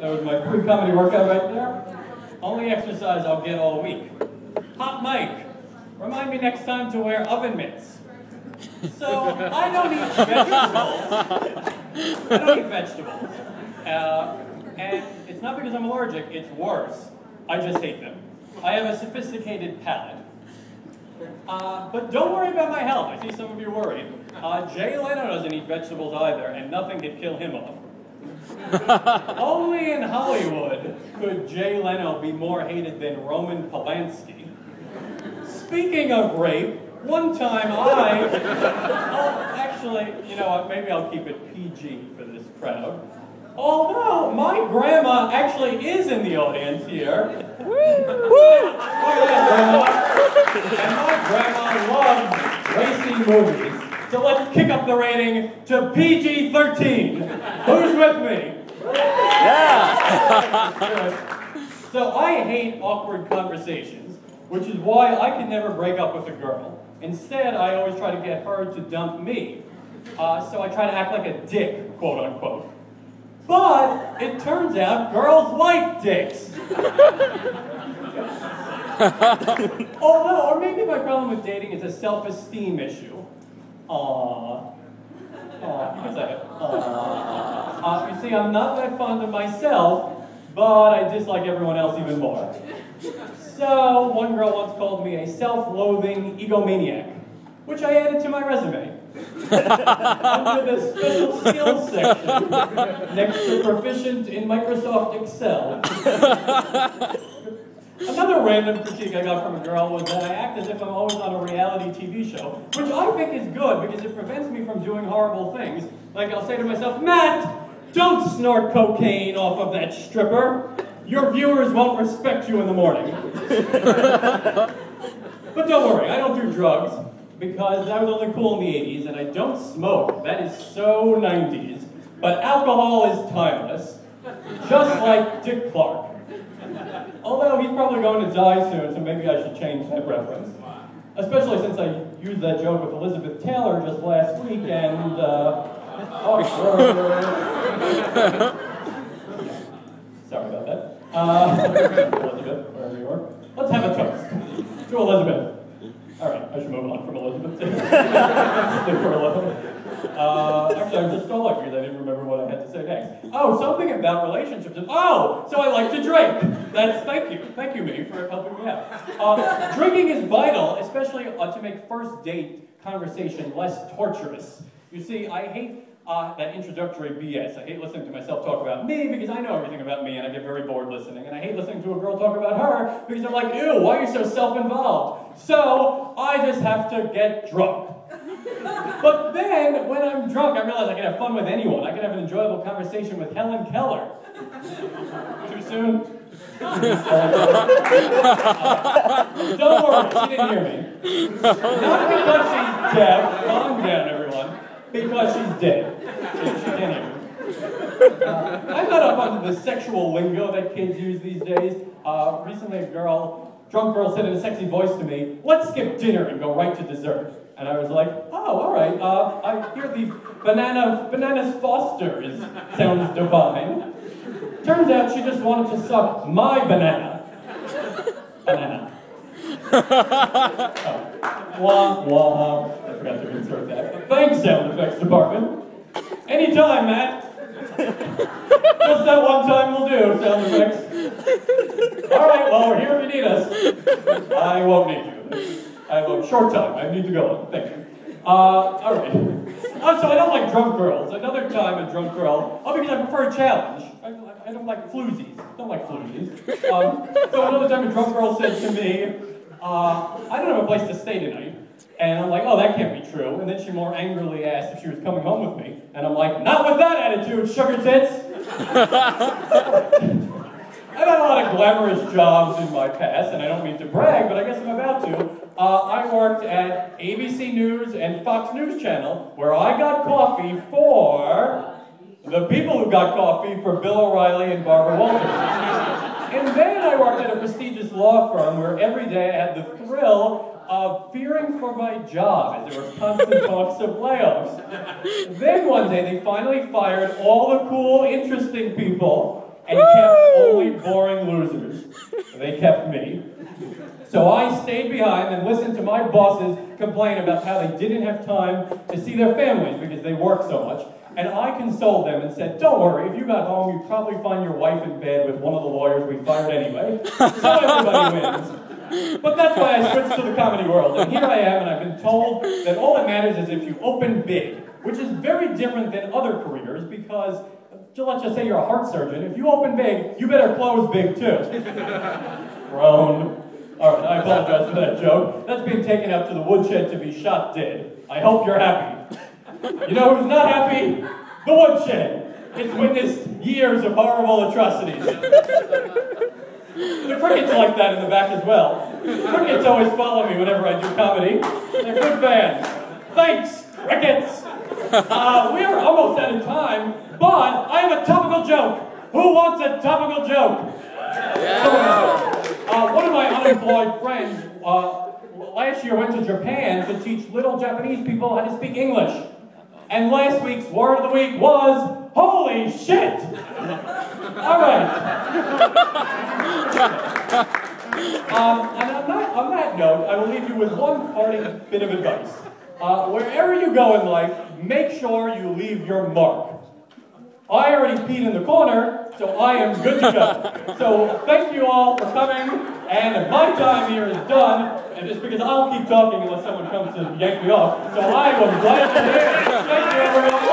That was my pre-comedy workout right there. Only exercise I'll get all week. Hot mic. Remind me next time to wear oven mitts. So, I don't eat vegetables. I don't eat vegetables. And it's not because I'm allergic, it's worse. I just hate them. I have a sophisticated palate. But don't worry about my health. I see some of you worried. Jay Leno doesn't eat vegetables either, and nothing could kill him off. Only in Hollywood could Jay Leno be more hated than Roman Polanski. Speaking of rape, one time actually, you know what, maybe I'll keep it PG for this crowd. Although, my grandma actually is in the audience here. Woo! And my grandma loves racy movies. So let's kick up the rating to PG-13. Who's with me? Yeah! So I hate awkward conversations, which is why I can never break up with a girl. Instead, I always try to get her to dump me. So I try to act like a dick, quote unquote. But it turns out girls like dicks. Although, or maybe my problem with dating is a self-esteem issue. You see, I'm not that fond of myself, but I dislike everyone else even more. So, one girl once called me a self-loathing egomaniac, which I added to my resume. Under the special skills section, next to proficient in Microsoft Excel. Another random critique I got from a girl was that I act as if I'm always on a reality TV show, which I think is good because it prevents me from doing horrible things. Like I'll say to myself, Matt, don't snort cocaine off of that stripper. Your viewers won't respect you in the morning. But don't worry, I don't do drugs because that was only cool in the 80s, and I don't smoke. That is so 90s. But alcohol is timeless, just like Dick Clark. Although he's probably going to die soon, so maybe I should change that reference. Especially since I used that joke with Elizabeth Taylor just last week, and, sorry about that. Elizabeth, wherever you are. Let's have a toast to Elizabeth. All right, I should move on from Elizabeth. Stick for a little. Actually, I'm just stalling because I didn't remember what I had to say next. Oh, something about relationships. Oh, so I like to drink. Thank you, me, for helping me out. Drinking is vital, especially to make first date conversation less torturous. You see, I hate that introductory BS. I hate listening to myself talk about me because I know everything about me and I get very bored listening. And I hate listening to a girl talk about her because I'm like, ew, why are you so self-involved? So I just have to get drunk. But then, when I'm drunk, I realize I can have fun with anyone. I can have an enjoyable conversation with Helen Keller. Too soon? Don't worry, she didn't hear me. Not because she's deaf. Calm down, everyone. Because she's dead. She can't hear me. I'm not up on the sexual lingo that kids use these days. Recently, a drunk girl said in a sexy voice to me, "Let's skip dinner and go right to dessert." And I was like, oh, all right. I hear the bananas Foster sounds divine. Turns out she just wanted to suck my banana. Banana. Oh. Wah, wah. I forgot to insert that. Thanks, sound effects department. Anytime, Matt. Just that one time will do, sound effects. All right, well, we're here if you need us. I won't need you. I have a short time. I need to go. Thank you. All right. So I don't like drunk girls. Another time a drunk girl, because I prefer a challenge. I don't like floozies. Don't like floozies. So another time a drunk girl said to me, I don't have a place to stay tonight. And I'm like, oh, that can't be true. And then she more angrily asked if she was coming home with me. And I'm like, not with that attitude, sugar tits. I've had a lot of glamorous jobs in my past, and I don't mean to brag, but I guess I'm about to. I worked at ABC News and Fox News Channel, where I got coffee for the people who got coffee for Bill O'Reilly and Barbara Walters. And then I worked at a prestigious law firm where every day I had the thrill of fearing for my job as there were constant talks of layoffs. Then one day they finally fired all the cool, interesting people, and he kept only boring losers. They kept me. So I stayed behind and listened to my bosses complain about how they didn't have time to see their families because they work so much. And I consoled them and said, don't worry, if you got home, you'd probably find your wife in bed with one of the lawyers we fired anyway. So everybody wins. But that's why I switched to the comedy world. And here I am, and I've been told that all that matters is if you open big, which is very different than other careers because, let's just say you're a heart surgeon, if you open big, you better close big too. Groan. All right, I apologize for that joke. That's being taken out to the woodshed to be shot dead. I hope you're happy. You know who's not happy? The woodshed. It's witnessed years of horrible atrocities. The crickets like that in the back as well. Crickets always follow me whenever I do comedy. They're good fans. Thanks, crickets. We are almost out of time, but I have a topical joke. Who wants a topical joke? Yeah. One of my unemployed friends last year went to Japan to teach little Japanese people how to speak English. And last week's word of the week was, holy shit! All right. And on that note, I will leave you with one parting bit of advice. Wherever you go in life, make sure you leave your mark. I already peed in the corner, so I am good to go. So thank you all for coming, and my time here is done, and just because I'll keep talking unless someone comes to yank me off, so I was glad to hear. Thank you, everyone.